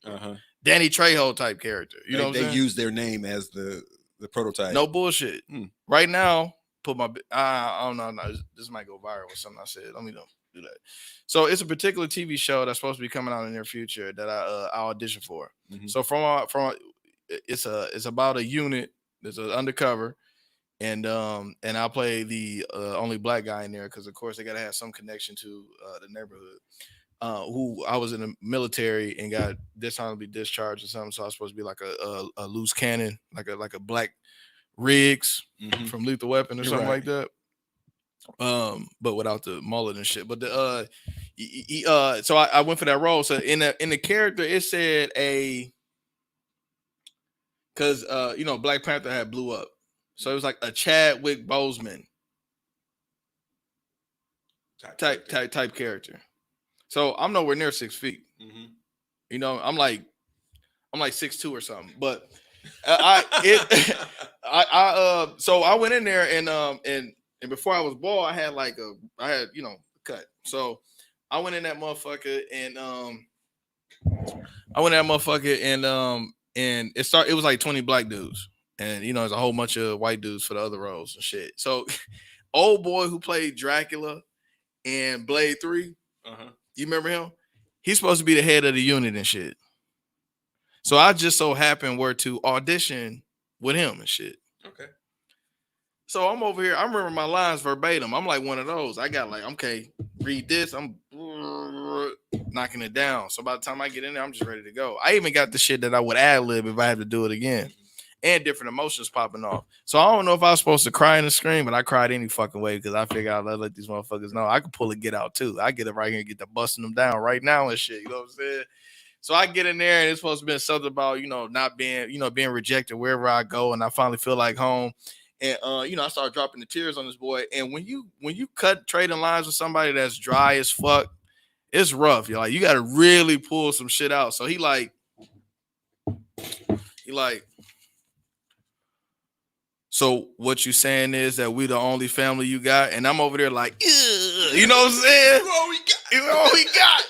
Speaker 1: Danny Trejo type character. You know what I'm saying?
Speaker 4: They use their name as the prototype.
Speaker 1: No bullshit. Right now, I don't know. This might go viral with something I said. Let me do that. So it's a particular TV show that's supposed to be coming out in the near future that I auditioned for. Mm-hmm. So it's about a unit that's undercover, and I play the only black guy in there, because of course they got to have some connection to the neighborhood. Who I was in the military and got dishonorably discharged or something, so I was supposed to be like a loose cannon, like a Black Riggs from Lethal Weapon or something like that. But without the mullet and shit. But so I went for that role. So in the character, it said because Black Panther had blew up, so it was like a Chadwick Boseman type character. So I'm nowhere near 6 feet. Mm-hmm. I'm like 6'2" or something. But so I went in there and before I was bald, I had a cut. So I went in that motherfucker and it was like 20 black dudes, and there's a whole bunch of white dudes for the other roles and shit. So old boy who played Dracula in Blade 3. You remember him? He's supposed to be the head of the unit and shit. So I just so happened were to audition with him and shit.
Speaker 4: Okay.
Speaker 1: So I'm over here. I remember my lines verbatim. I'm like one of those. I got like, okay, read this. I'm knocking it down. So by the time I get in there, I'm just ready to go. I even got the shit that I would ad lib if I had to do it again. And different emotions popping off. So I don't know if I was supposed to cry and scream, but I cried any fucking way because I figured I'd let these motherfuckers know I could pull a Get Out too. I get it right here and get to busting them down right now and shit. You know what I'm saying? So I get in there and it's supposed to be something about, not being, being rejected wherever I go. And I finally feel like home. And, I started dropping the tears on this boy. And when you cut trading lines with somebody that's dry as fuck, it's rough. You're like, you got to really pull some shit out. So he like, so what you saying is that we the only family you got? And I'm over there like, you know what I'm saying? All we got.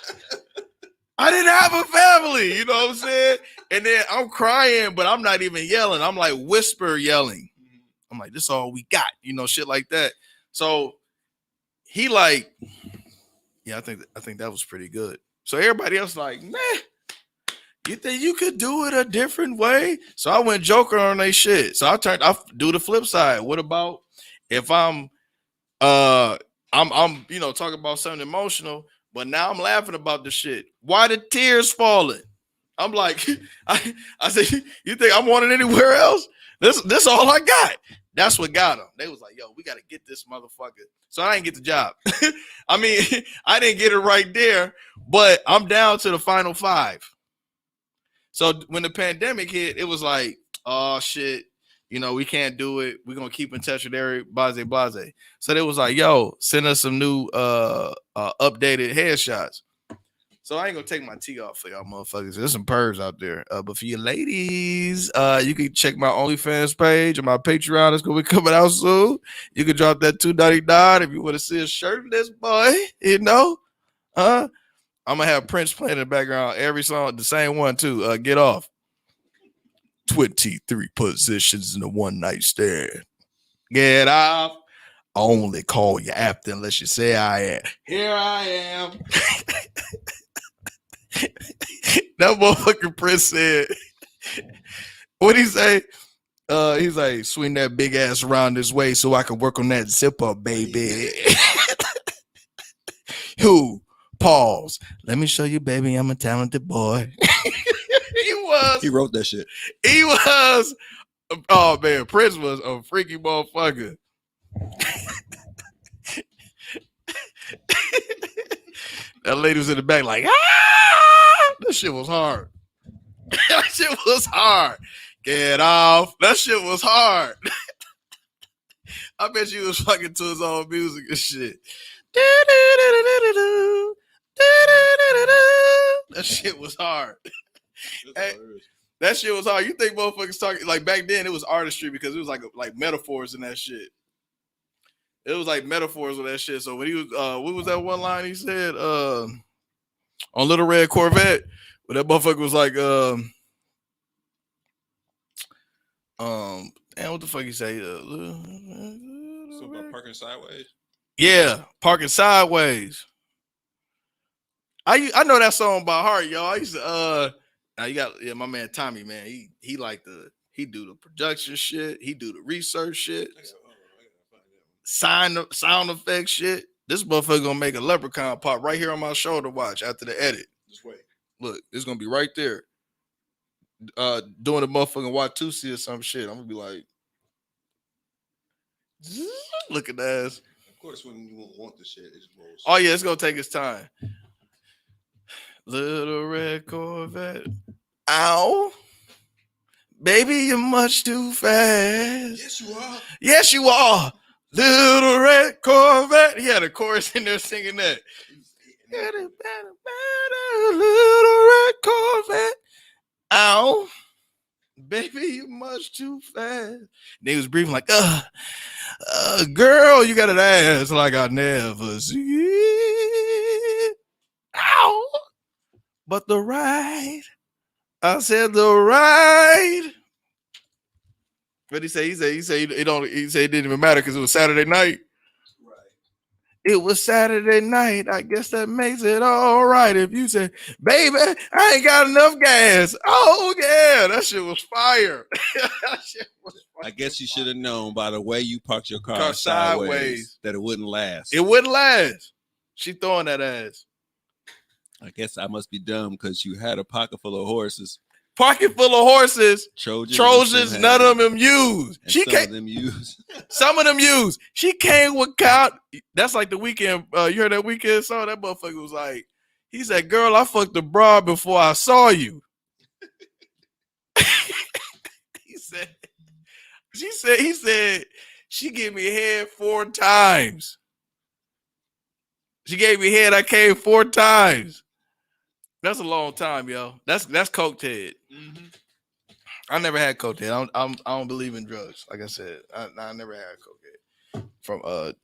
Speaker 1: I didn't have a family, you know what I'm saying? And then I'm crying, but I'm not even yelling. I'm like whisper yelling. I'm like, this is all we got, shit like that. So he like, yeah, I think that was pretty good. So everybody else like, man, you think you could do it a different way? So I went Joker on they shit. So I do the flip side. What about if I'm talking about something emotional, but now I'm laughing about the shit. Why the tears falling? I'm like, I said, you think I'm wanting anywhere else? This all I got. That's what got them. They was like, yo, we got to get this motherfucker. So I didn't get the job. I mean, I didn't get it right there, but I'm down to the final 5. So when the pandemic hit, it was like, oh shit, we can't do it. We're gonna keep in touch with Eric, blase. So they was like, yo, send us some new updated headshots. So I ain't gonna take my tee off for y'all motherfuckers. There's some pervs out there. But for you ladies, you can check my OnlyFans page and my Patreon. It's gonna be coming out soon. You can drop that $2.99 if you want to see a shirtless boy, I'm gonna have Prince playing in the background every song, the same one too. Get off. 23 positions in a one night stand. Get off. I only call you after unless you say I am. Here I am. That motherfucking Prince said, what'd he say? He's like, swing that big ass around this way so I can work on that zip up, baby. Who? Pause. Let me show you, baby, I'm a talented boy. He
Speaker 4: wrote that shit.
Speaker 1: He was. Oh man, Prince was a freaky motherfucker. That lady was in the back like, ah! That shit was hard. That shit was hard. Get off. That shit was hard. I bet you was fucking to his own music and shit. That shit was hard. Hey, that shit was hard. You think motherfuckers talking like back then? It was artistry because it was like metaphors and that shit. It was like metaphors with that shit. So when he was, what was that one line he said on Little Red Corvette? Where that motherfucker was like, damn, what the fuck he say?
Speaker 4: So about parking sideways.
Speaker 1: Yeah, parking sideways. I know that song by heart, y'all. I used to now you got my man Tommy, man. He like he do the production shit, he do the research shit, sound effect shit. This motherfucker gonna make a leprechaun pop right here on my shoulder watch after the edit.
Speaker 4: Just wait.
Speaker 1: Look, it's gonna be right there. Doing the motherfucking Watusi or some shit. I'm gonna be like, look at that ass.
Speaker 4: Of course, when you want the shit, it's rolls.
Speaker 1: Oh yeah, it's gonna take its time. Little red Corvette. Ow. Baby, you're much too fast.
Speaker 4: Yes, you are.
Speaker 1: Yes, you are. Little red Corvette. He had a chorus in there singing that. Little red Corvette. Ow. Baby, you're much too fast. And he was breathing like, girl, you got an ass like I never see. Ow. But the ride. I said the ride. What he say? He said it didn't even matter because it was Saturday night. It was Saturday night. I guess that makes it all right. If you say, baby, I ain't got enough gas. Oh, yeah. That shit was fire. That shit was
Speaker 4: I guess you should have known by the way you parked your car
Speaker 1: Car
Speaker 4: sideways
Speaker 1: sideways.
Speaker 4: that it wouldn't last.
Speaker 1: It wouldn't last. She throwing that ass.
Speaker 4: I guess I must be dumb because you had a pocket full of horses.
Speaker 1: Pocket full of horses.
Speaker 4: Trojans,
Speaker 1: None of them used.
Speaker 4: She some of them used.
Speaker 1: Some of them used. She came with count. That's like the weekend. You heard that weekend song? That motherfucker was like, he said, girl, I fucked the broad before I saw you. he said, she gave me head 4 times. She gave me head. I came 4 times. That's a long time, yo. That's coked head. Mm-hmm. I never had coke head. I don't believe in drugs. Like I said, I never had coke head. From I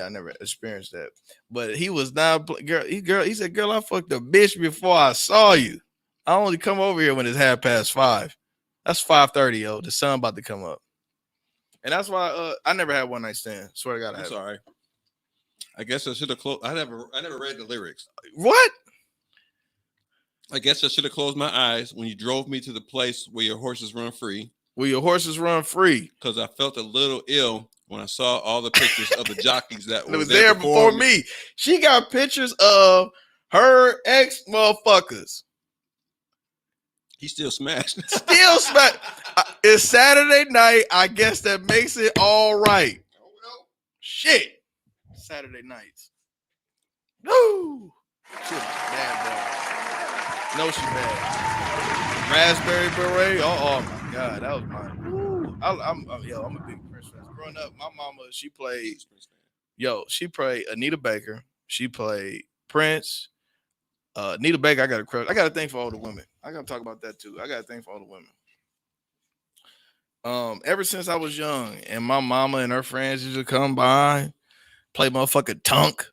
Speaker 1: never experienced that. But he was not girl. He said, girl, I fucked a bitch before I saw you. I only come over here when it's 5:30. That's 5:30, yo. The sun about to come up. And that's why I never had one night stand. Swear to God,
Speaker 4: I'm sorry. I guess I should have closed. I never read the lyrics.
Speaker 1: What?
Speaker 4: I guess I should have closed my eyes when you drove me to the place where your horses run free.
Speaker 1: Where your horses run free.
Speaker 4: Because I felt a little ill when I saw all the pictures of the jockeys that
Speaker 1: was there before me. She got pictures of her ex motherfuckers.
Speaker 4: He still smashed.
Speaker 1: It's Saturday night. I guess that makes it all right. Shit. Saturday nights. Woo. She was bad, bro. No, she bad. Raspberry beret. Oh my God, that was mine. Woo. I'm a big Prince fan. Growing up, my mama, she played Anita Baker. She played Prince. Anita Baker, I got a thing for older women. I gotta talk about that too. I got a thing for older women. Ever since I was young, and my mama and her friends used to come by, play motherfucking Tunk.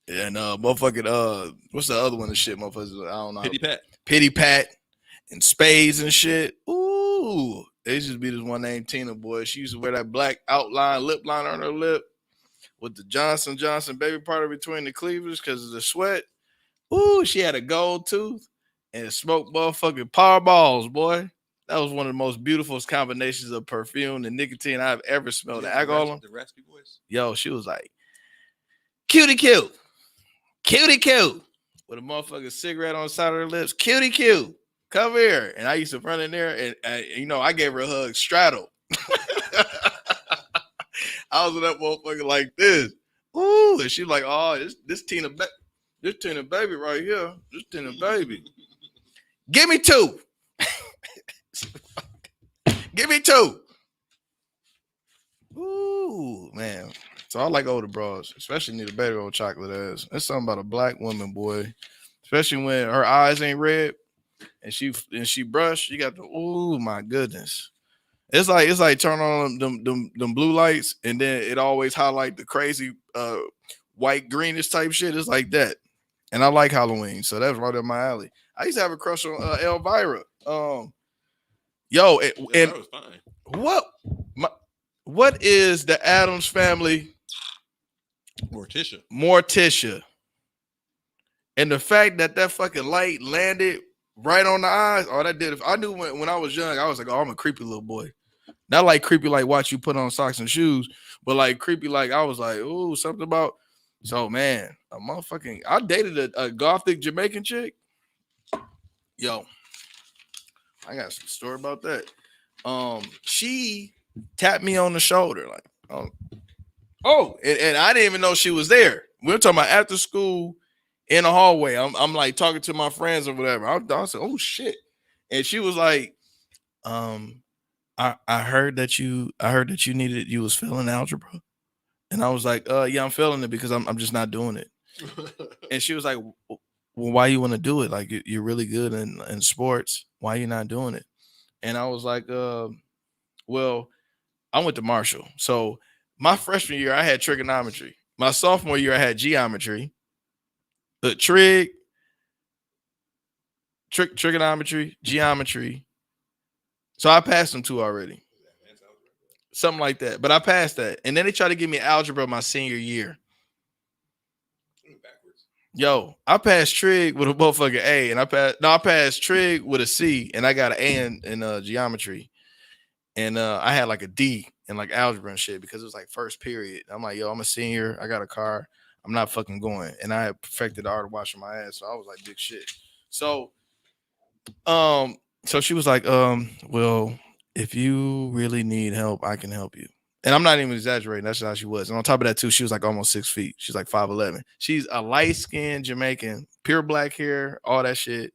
Speaker 1: And motherfucking what's the other one? The shit, motherfuckers. I don't know. Pity Pat, and Spades and shit. Ooh, there used to be this one named Tina, boy. She used to wear that black outline lip liner on her lip with the Johnson baby powder between the cleavers because of the sweat. Ooh, she had a gold tooth and smoked motherfucking Powerballs, boy. That was one of the most beautiful combinations of perfume and nicotine I've ever smelled. The alcohol.
Speaker 4: The raspy voice.
Speaker 1: Yo, she was like, cutie cute. Cutie cute. With a motherfucking cigarette on the side of her lips. Cutie cute. Come here. And I used to run in there and I gave her a hug straddle. I was with that motherfucker like this. Ooh, and she like, oh, this Tina baby right here. This Tina baby. Give me 2. Give me 2. Ooh, man. So I like older bras, especially need a better old chocolate ass. That's something about a black woman, boy. Especially when her eyes ain't red and she brush. You got the oh my goodness. It's like turn on them blue lights and then it always highlight the crazy white greenish type shit. It's like that. And I like Halloween, so that's right up my alley. I used to have a crush on Elvira. That was fine. What is the Addams Family? Morticia. And the fact that fucking light landed right on the eyes, that did. If I knew when I was young, I was like, oh, I'm a creepy little boy. Not like creepy like watch you put on socks and shoes, but like creepy like I was like, ooh, something about. So man, I dated a gothic Jamaican chick. Yo, I got some story about that. She tapped me on the shoulder like, and I didn't even know she was there. We were talking about after school in the hallway. I'm like talking to my friends or whatever. I said, oh shit. And she was like, I heard that you was failing algebra. And I was like, yeah, I'm failing it because I'm just not doing it. And she was like, well, why you want to do it? Like you're really good in sports. Why you not doing it? And I was like, well, I went to Marshall. So my freshman year, I had trigonometry. My sophomore year, I had geometry. The trigonometry, geometry. So I passed them 2 already. Something like that. But I passed that. And then they tried to give me algebra my senior year. Yo, I passed Trig with a motherfucking A, and I passed Trig with a C, and I got an A in geometry, and I had like a D in like algebra and shit because it was like first period. I'm like, yo, I'm a senior, I got a car, I'm not fucking going, and I had perfected the art of washing my ass, so I was like big shit. So, um, so she was like, well, if you really need help, I can help you. And I'm not even exaggerating. That's how she was. And on top of that, too, she was like almost 6 feet. She's like 5'11". She's a light-skinned Jamaican, pure black hair, all that shit.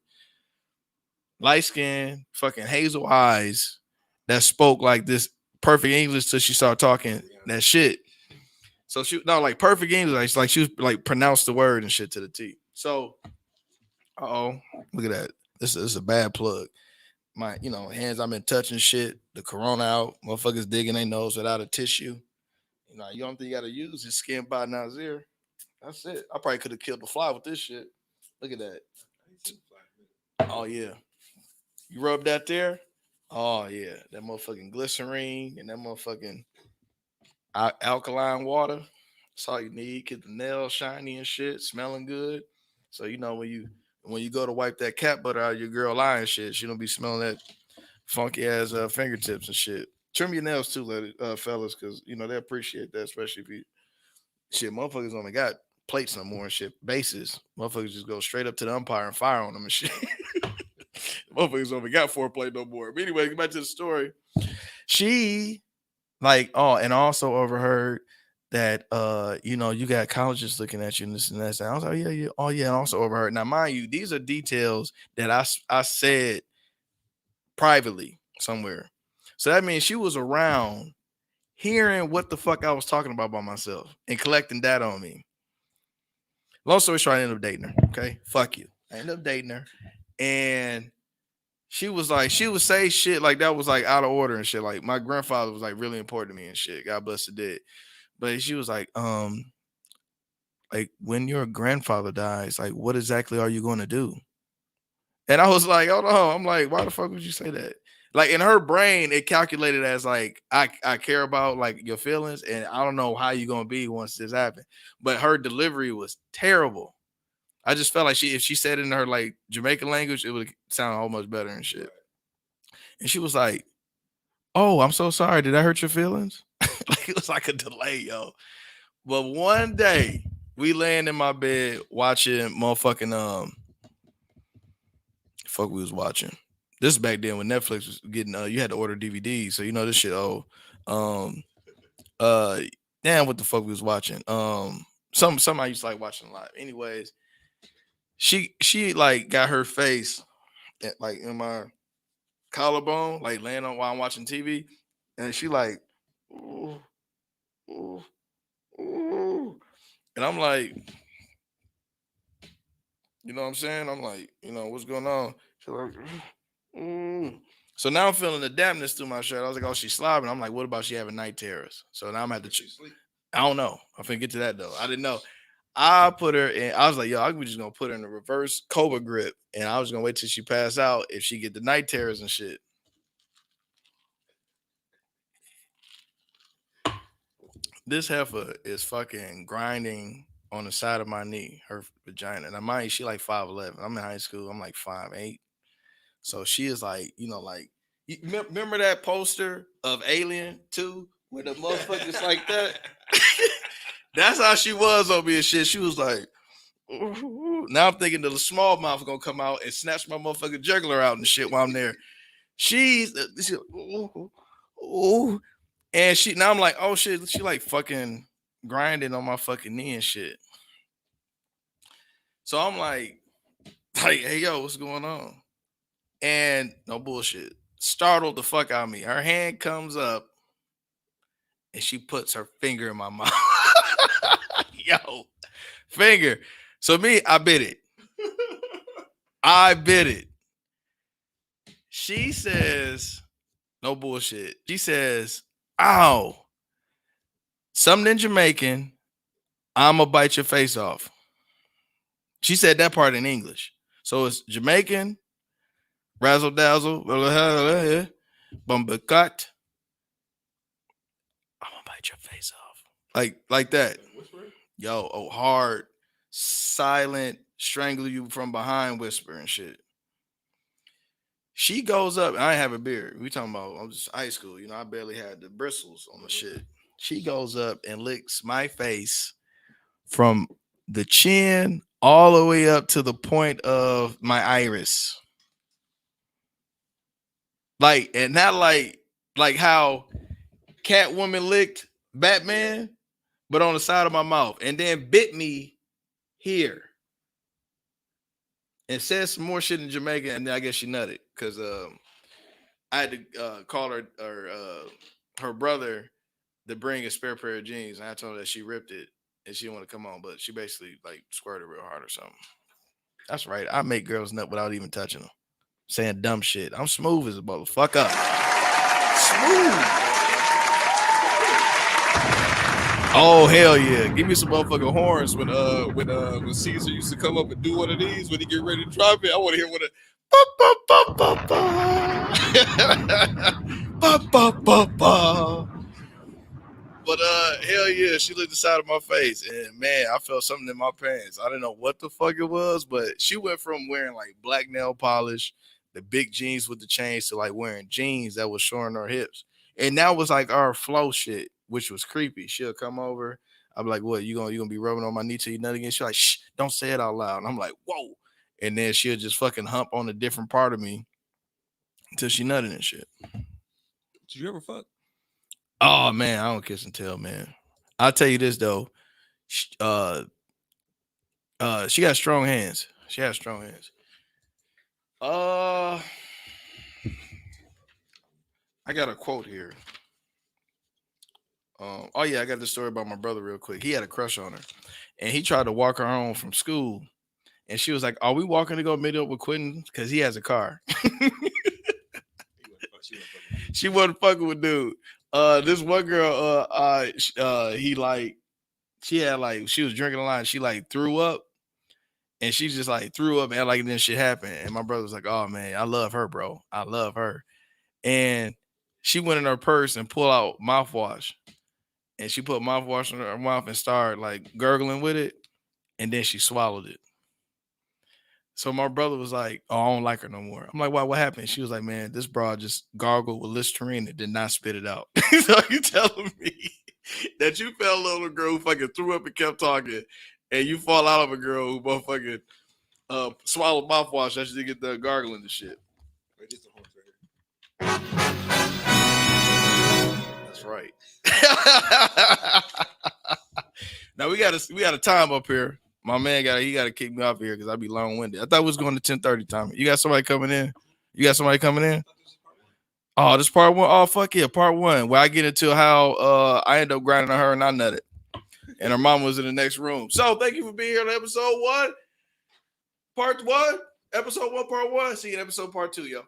Speaker 1: Light skin, fucking hazel eyes that spoke like this perfect English till she started talking that shit. So she no like perfect English, like she was like pronounced the word and shit to the T. So, look at that. This is a bad plug. My, hands I've been touching shit, the corona out, motherfuckers digging their nose without a tissue. You don't think you gotta use his skin by Nazir. That's it. I probably could have killed the fly with this shit. Look at that. Oh yeah. You rub that there? Oh yeah. That motherfucking glycerine and that motherfucking alkaline water. That's all you need. Get the nails shiny and shit, smelling good. So when you go to wipe that cat butter out of your girl eye and shit, she don't be smelling that funky ass fingertips and shit. Trim your nails too, fellas, because they appreciate that, especially if you motherfuckers only got plates no more and shit. Bases. Motherfuckers just go straight up to the umpire and fire on them and shit. Motherfuckers only got 4 plate no more. But anyway, get back to the story. She and also overheard that you got colleges looking at you and this and that. And I was like, yeah. Oh yeah, and also overheard. Now, mind you, these are details that I said privately somewhere. So that means she was around hearing what the fuck I was talking about by myself and collecting data on me. Long story short, I ended up dating her. Okay. Fuck you. I ended up dating her. And she was like, she would say shit like that was like out of order and shit. Like my grandfather was like really important to me and shit. God bless the dead. But she was like when your grandfather dies, like what exactly are you going to do? And I was like, hold on. I'm like, why the fuck would you say that? Like in her brain, it calculated as like I care about like your feelings, and I don't know how you're gonna be once this happens. But her delivery was terrible. I just felt like if she said it in her like Jamaican language, it would sound almost better and shit. And she was like, "Oh, I'm so sorry. Did I hurt your feelings?" Like it was like a delay, yo. But one day we laying in my bed watching motherfucking fuck we was watching. This is back then when Netflix was getting you had to order DVDs, so this shit damn what the fuck we was watching. Some I used to like watching a lot. Anyways, she like got her face like in my collarbone, like laying on while I'm watching TV, and she like, ooh, ooh, ooh. And I'm like, you know what I'm saying? I'm like, what's going on? She's like, ooh. So now I'm feeling the dampness through my shirt. I was like, oh, she's slobbing. I'm like, what about she having night terrors? So now I'm at the sleep. I don't know. I'm finna get to that though. I didn't know. I put her in. I was like, yo, I'm just gonna put her in a reverse Cobra grip, and I was gonna wait till she pass out if she get the night terrors and shit. This heifer is fucking grinding on the side of my knee, her vagina. Now, mind you, she like 5'11". I'm in high school. I'm like 5'8". So she is like, you remember that poster of Alien 2 where the motherfuckers like that? That's how she was on me and shit. She was like, ooh. Now I'm thinking the small mouth gonna come out and snatch my motherfucking jugular out and shit while I'm there. She's ooh. And now I'm like, oh shit, she like fucking grinding on my fucking knee and shit. So I'm like, hey yo, what's going on? And no bullshit, startled the fuck out of me. Her hand comes up and she puts her finger in my mouth. Yo, finger. So me, I bit it. I bit it. She says, no bullshit. She says, ow, something in Jamaican, I'ma bite your face off. She said that part in English. So it's Jamaican, razzle dazzle, bumbacut. I'm gonna bite your face off. Like that. Yo, hard. silent, strangle you from behind whisper and shit. She goes up, I have a beard. We talking about I'm just high school, you know, I barely had the bristles on the shit. She goes up and licks my face from the chin all the way up to the point of my iris. Like, and not like how Catwoman licked Batman, but on the side of my mouth, and then bit me here. And said some more shit in Jamaica, and then I guess she nutted because I had to call her brother to bring a spare pair of jeans, and I told her that she ripped it and she didn't want to come on, but she basically like squirted real hard or something. That's right. I make girls nut without even touching them, saying dumb shit. I'm smooth as a motherfucker. Smooth. Oh hell yeah! Give me some motherfucking horns when Caesar used to come up and do one of these when he get ready to drop it. I want to hear one of But hell yeah, she licked the side of my face, and man, I felt something in my pants. I didn't know what the fuck it was, but she went from wearing like black nail polish, the big jeans with the chains, to like wearing jeans that was showing her hips, and that was like our flow shit, which was creepy. She'll come over, I'm like, "What? You gonna be rubbing on my knee till you nut again?" She's like, "Shh, don't say it out loud." And I'm like, "Whoa!" And then she'll just fucking hump on a different part of me until she nutted and shit.
Speaker 4: Did you ever fuck?
Speaker 1: Oh man, I don't kiss and tell, man. I'll tell you this though. She got strong hands. She has strong hands. I got a quote here. Oh yeah, I got the story about my brother real quick. He had a crush on her, and he tried to walk her home from school, and she was like, "Are we walking to go meet up with Quentin? Because he has a car." She wasn't fucking with dude. This one girl, she was drinking a lot and she like threw up, and she just like threw up and like then shit happened. And my brother was like, "Oh man, I love her, bro. I love her." And she went in her purse and pulled out mouthwash, and she put mouthwash in her mouth and started like gurgling with it, and then she swallowed it. So my brother was like, "Oh, I don't like her no more." I'm like, "Why? What happened?" She was like, "Man, this broad just gargled with Listerine and did not spit it out." So you telling me that you fell in love with a girl who fucking threw up and kept talking, and you fall out of a girl who motherfucking swallowed mouthwash after you get the gargling and shit. That's right. Now we got a time up here. My man got to kick me off here because I be long winded. I thought we was going to 10:30 time. You got somebody coming in? Oh, this part one. Oh, fuck yeah, part one. Where I get into how I end up grinding on her and I nutted, and her mom was in the next room. So thank you for being here on episode 1, part 1, episode 1, part 1. See you in episode part 2, yo.